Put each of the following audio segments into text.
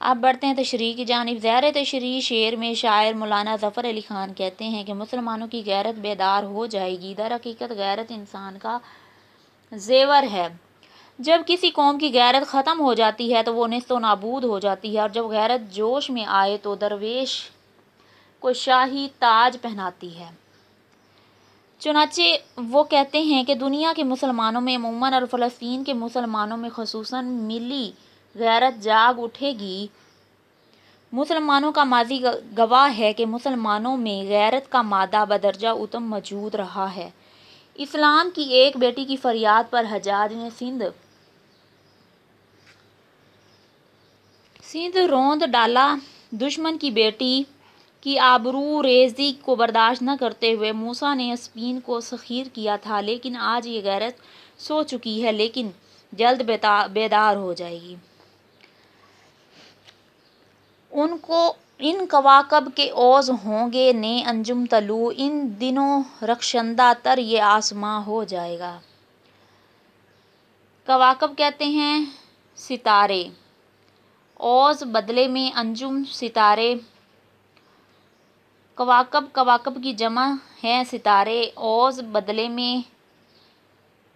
اب بڑھتے ہیں تشریح کی جانب۔ زیر تشریح شعر میں شاعر مولانا ظفر علی خان کہتے ہیں کہ مسلمانوں کی غیرت بیدار ہو جائے گی۔ در حقیقت غیرت انسان کا زیور ہے۔ جب کسی قوم کی غیرت ختم ہو جاتی ہے تو وہ نیست و نابود ہو جاتی ہے، اور جب غیرت جوش میں آئے تو درویش کو شاہی تاج پہناتی ہے۔ چنانچہ وہ کہتے ہیں کہ دنیا کے مسلمانوں میں عموماً اور فلسطین کے مسلمانوں میں خصوصاً ملی غیرت جاگ اٹھے گی۔ مسلمانوں کا ماضی گواہ ہے کہ مسلمانوں میں غیرت کا مادہ بدرجہ اتم موجود رہا ہے۔ اسلام کی ایک بیٹی کی فریاد پر حجاج نے سندھ روند ڈالا۔ دشمن کی بیٹی کی آبرو ریزی کو برداشت نہ کرتے ہوئے موسیٰ نے اسپین کو سخیر کیا تھا، لیکن آج یہ غیرت سو چکی ہے، لیکن جلد بیدار ہو جائے گی۔ ان کواکب کے عوض ہوں گے نئے انجم طلوع، ان دنوں رخشندہ تر یہ آسماں ہو جائے گا۔ کواکب کہتے ہیں ستارے، عوض بدلے میں انجم ستارے۔ کواکب کی جمع ہے ستارے، عوض بدلے میں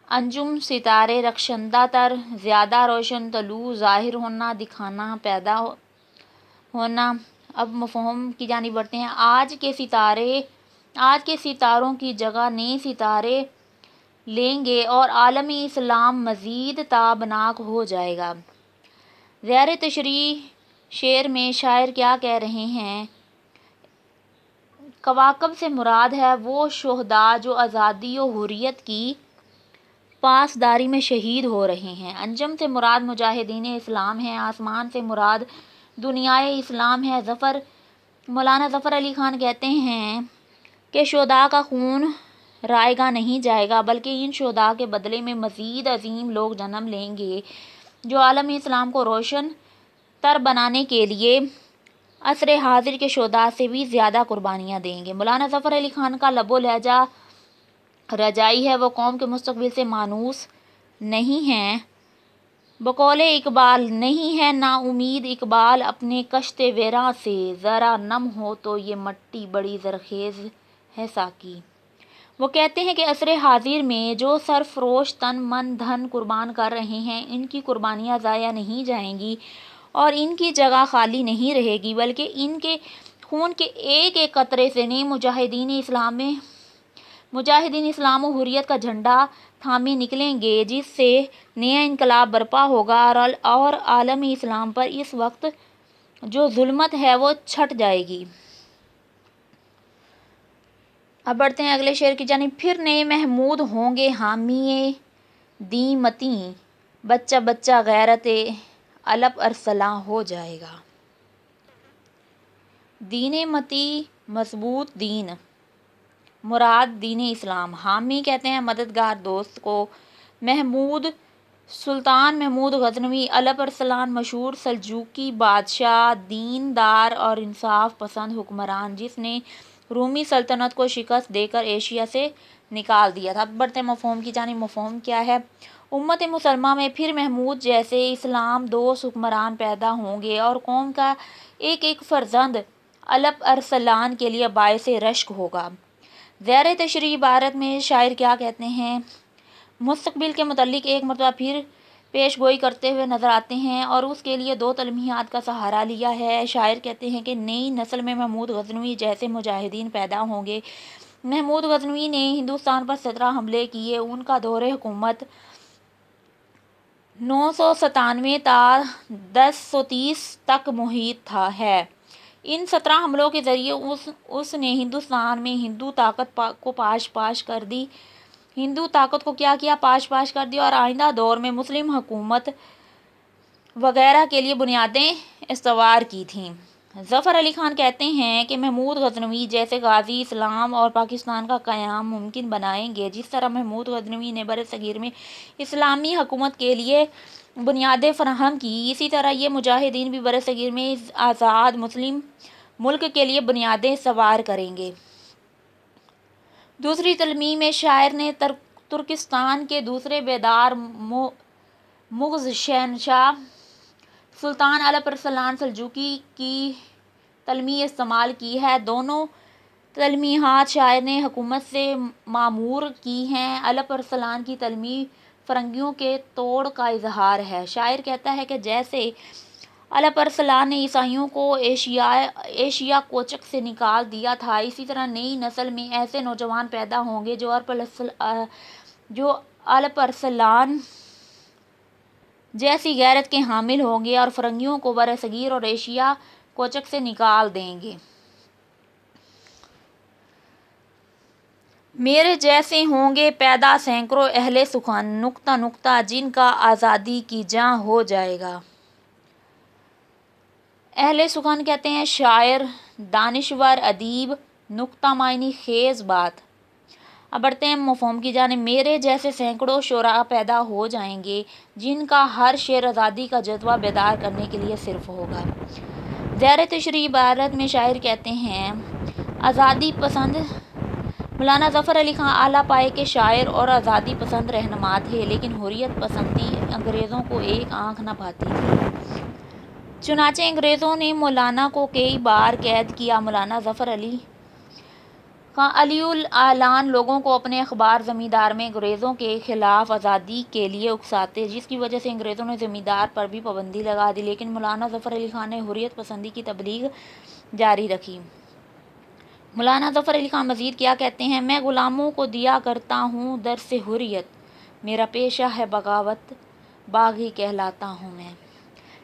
انجم ستارے۔ رخشندہ تر، زیادہ روشن، طلوع ظاہر ہونا، دکھانا، پیدا ہونا۔ اب مفہوم کی جانب بڑھتے ہیں۔ آج کے ستاروں کی جگہ نئے ستارے لیں گے اور عالم اسلام مزید تابناک ہو جائے گا۔ زیر تشریح شعر میں شاعر کیا کہہ رہے ہیں؟ کواکب سے مراد ہے وہ شہداء جو آزادی و حریت کی پاسداری میں شہید ہو رہے ہیں۔ انجم سے مراد مجاہدین اسلام ہیں۔ آسمان سے مراد دنیائے اسلام ہے۔ مولانا ظفر علی خان کہتے ہیں کہ شہداء کا خون رائگاں نہیں جائے گا، بلکہ ان شہداء کے بدلے میں مزید عظیم لوگ جنم لیں گے جو عالم اسلام کو روشن تر بنانے کے لیے عصر حاضر کے شہداء سے بھی زیادہ قربانیاں دیں گے۔ مولانا ظفر علی خان کا لب و لہجہ رجائی ہے۔ وہ قوم کے مستقبل سے مانوس نہیں ہیں۔ بقول اقبال نہیں ہے نا امید اقبال اپنے کشت ویراں سے، ذرا نم ہو تو یہ مٹی بڑی زرخیز ہے ساقی۔ وہ کہتے ہیں کہ عصر حاضر میں جو سرفروش تن من دھن قربان کر رہے ہیں، ان کی قربانیاں ضائع نہیں جائیں گی اور ان کی جگہ خالی نہیں رہے گی، بلکہ ان کے خون کے ایک ایک قطرے سے نئے مجاہدین اسلام و حریت کا جھنڈا تھامے نکلیں گے، جس سے نیا انقلاب برپا ہوگا اور عالم اسلام پر اس وقت جو ظلمت ہے وہ چھٹ جائے گی۔ اب بڑھتے ہیں اگلے شعر کی جانب۔ پھر نئے محمود ہوں گے حامی دین متیں، بچہ بچہ غیرت الپ ارسلاں ہو جائے گا۔ دین متیں مضبوط دین، مراد دین اسلام۔ حامی کہتے ہیں مددگار، دوست کو۔ محمود سلطان محمود غزنوی الپ ارسلان مشہور سلجوقی بادشاہ، دین دار اور انصاف پسند حکمران جس نے رومی سلطنت کو شکست دے کر ایشیا سے نکال دیا تھا۔ اب بڑھتے ہیں مفہوم کی جانب۔ مفہوم کیا ہے؟ امت مسلمہ میں پھر محمود جیسے اسلام دوست حکمران پیدا ہوں گے اور قوم کا ایک ایک فرزند الپ ارسلان کے لیے باعث رشک ہوگا۔ زیر تشریح عبارت میں شاعر کیا کہتے ہیں؟ مستقبل کے متعلق ایک مرتبہ پھر پیش گوئی کرتے ہوئے نظر آتے ہیں اور اس کے لیے دو تلمیحات کا سہارا لیا ہے۔ شاعر کہتے ہیں کہ نئی نسل میں محمود غزنوی جیسے مجاہدین پیدا ہوں گے۔ محمود غزنوی نے ہندوستان پر 17 حملے کیے۔ ان کا دور حکومت 997 تا 1030 تک محیط ہے۔ ان 17 حملوں کے ذریعے اس نے ہندوستان میں ہندو طاقت کو پاش کر دی۔ ہندو طاقت کو کیا کیا؟ پاش کر دی اور آئندہ دور میں مسلم حکومت وغیرہ کے لیے بنیادیں استوار کی تھیں۔ ظفر علی خان کہتے ہیں کہ محمود غزنوی جیسے غازی اسلام اور پاکستان کا قیام ممکن بنائیں گے۔ جس طرح محمود غزنوی نے برصغیر میں اسلامی حکومت کے لیے بنیادیں فراہم کی، اسی طرح یہ مجاہدین بھی برصغیر میں آزاد مسلم ملک کے لیے بنیادیں استوار کریں گے۔ دوسری تلمیح میں شاعر نے ترکستان کے دوسرے بیدار مغز شہنشاہ سلطان الپ ارسلان سلجوقی کی تلمیح استعمال کی ہے۔ دونوں تلمیحات شاعر نے حکومت سے معمور کی ہیں۔ الپ ارسلان کی تلمیح فرنگیوں کے توڑ کا اظہار ہے۔ شاعر کہتا ہے کہ جیسے الپ ارسلان نے عیسائیوں کو ایشیا کوچک سے نکال دیا تھا، اسی طرح نئی نسل میں ایسے نوجوان پیدا ہوں گے جو الپ ارسلان جیسی غیرت کے حامل ہوں گے اور فرنگیوں کو برصغیر اور ایشیا کوچک سے نکال دیں گے۔ میرے جیسے ہوں گے پیدا سینکڑوں اہل سخن، نکتہ نکتہ جن کا آزادی کی جاں ہو جائے گا۔ اہل سخن کہتے ہیں شاعر، دانشور، ادیب، نکتہ معنی خیز بات۔ اب بڑھتے ہیں مفہوم کی جانب۔ میرے جیسے سینکڑوں شعراء پیدا ہو جائیں گے جن کا ہر شعر آزادی کا جذبہ بیدار کرنے کے لیے صرف ہوگا۔ زیر تشریح عبارت میں شاعر کہتے ہیں آزادی پسند مولانا ظفر علی خان اعلیٰ پائے کے شاعر اور آزادی پسند رہنما تھے، لیکن حریت پسندی انگریزوں کو ایک آنکھ نہ بھاتی تھی۔ چنانچہ انگریزوں نے مولانا کو کئی بار قید کیا۔ مولانا ظفر علی خان علیہ الاعلان لوگوں کو اپنے اخبار زمیندار میں انگریزوں کے خلاف آزادی کے لیے اکساتے، جس کی وجہ سے انگریزوں نے زمیندار پر بھی پابندی لگا دی، لیکن مولانا ظفر علی خان نے حریت پسندی کی تبلیغ جاری رکھی۔ مولانا ظفر علی خان مزید کیا کہتے ہیں، میں غلاموں کو دیا کرتا ہوں درس حریت، میرا پیشہ ہے بغاوت، باغی کہلاتا ہوں میں۔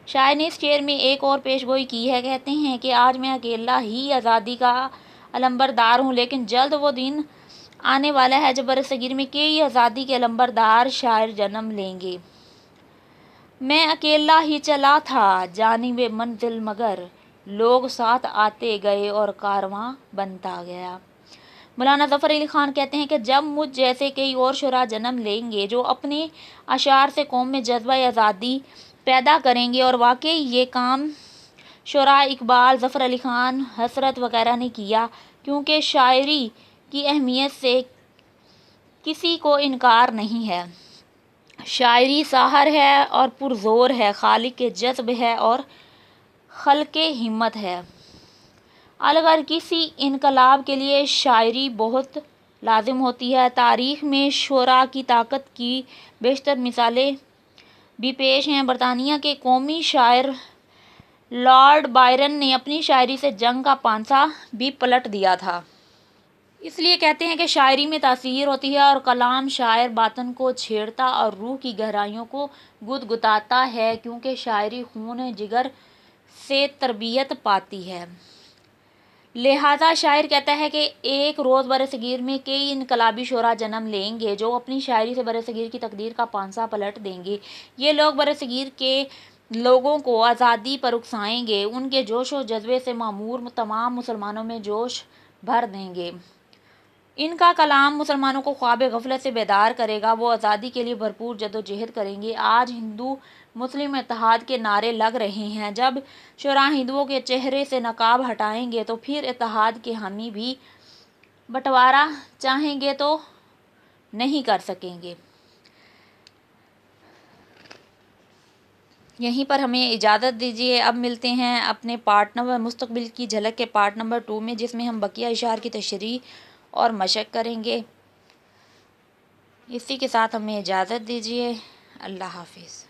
شاعر نے اس شعر میں ایک اور پیش گوئی کی ہے، کہتے ہیں کہ آج میں اکیلا ہی آزادی کا علمبردار ہوں، لیکن جلد وہ دن آنے والا ہے جب برصغیر میں کئی آزادی کے علمبردار شاعر جنم لیں گے۔ میں اکیلا ہی چلا تھا جانب منزل، مگر لوگ ساتھ آتے گئے اور کارواں بنتا گیا۔ مولانا ظفر علی خان کہتے ہیں کہ جب مجھ جیسے کئی اور شعراء جنم لیں گے جو اپنے اشعار سے قوم میں جذبہ آزادی پیدا کریں گے، اور واقعی یہ کام شعراء اقبال، ظفر علی خان، حسرت وغیرہ نے کیا، کیونکہ شاعری کی اہمیت سے کسی کو انکار نہیں ہے۔ شاعری ساحر ہے اور پرزور ہے، خالق کے جذب ہے اور خلق ہمت ہے۔ الگر کسی انقلاب کے لیے شاعری بہت لازم ہوتی ہے۔ تاریخ میں شعراء کی طاقت کی بیشتر مثالیں بھی پیش ہیں۔ برطانیہ کے قومی شاعر لارڈ بائرن نے اپنی شاعری سے جنگ کا پانسا بھی پلٹ دیا تھا۔ اس لیے کہتے ہیں کہ شاعری میں تاثیر ہوتی ہے اور کلام شاعر باطن کو چھیڑتا اور روح کی گہرائیوں کو گدگداتا ہے، کیونکہ شاعری خون جگر سے تربیت پاتی ہے۔ لہٰذا شاعر کہتا ہے کہ ایک روز برصغیر میں کئی انقلابی شعراء جنم لیں گے جو اپنی شاعری سے برصغیر کی تقدیر کا پانسا پلٹ دیں گے۔ یہ لوگ برصغیر کے لوگوں کو آزادی پر اکسائیں گے، ان کے جوش و جذبے سے معمور تمام مسلمانوں میں جوش بھر دیں گے۔ ان کا کلام مسلمانوں کو خواب غفلت سے بیدار کرے گا، وہ آزادی کے لیے بھرپور جدوجہد کریں گے۔ آج ہندو مسلم اتحاد کے نعرے لگ رہے ہیں، جب شعراء ہندوؤں کے چہرے سے نقاب ہٹائیں گے تو پھر اتحاد کے حامی بھی بٹوارا چاہیں گے تو نہیں کر سکیں گے۔ یہیں پر ہمیں اجازت دیجیے، اب ملتے ہیں اپنے پارٹ نمبر مستقبل کی جھلک کے پارٹ نمبر 2 میں، جس میں ہم بقیہ اشعار کی تشریح اور مشق کریں گے۔ اسی کے ساتھ ہمیں اجازت دیجیے، اللہ حافظ۔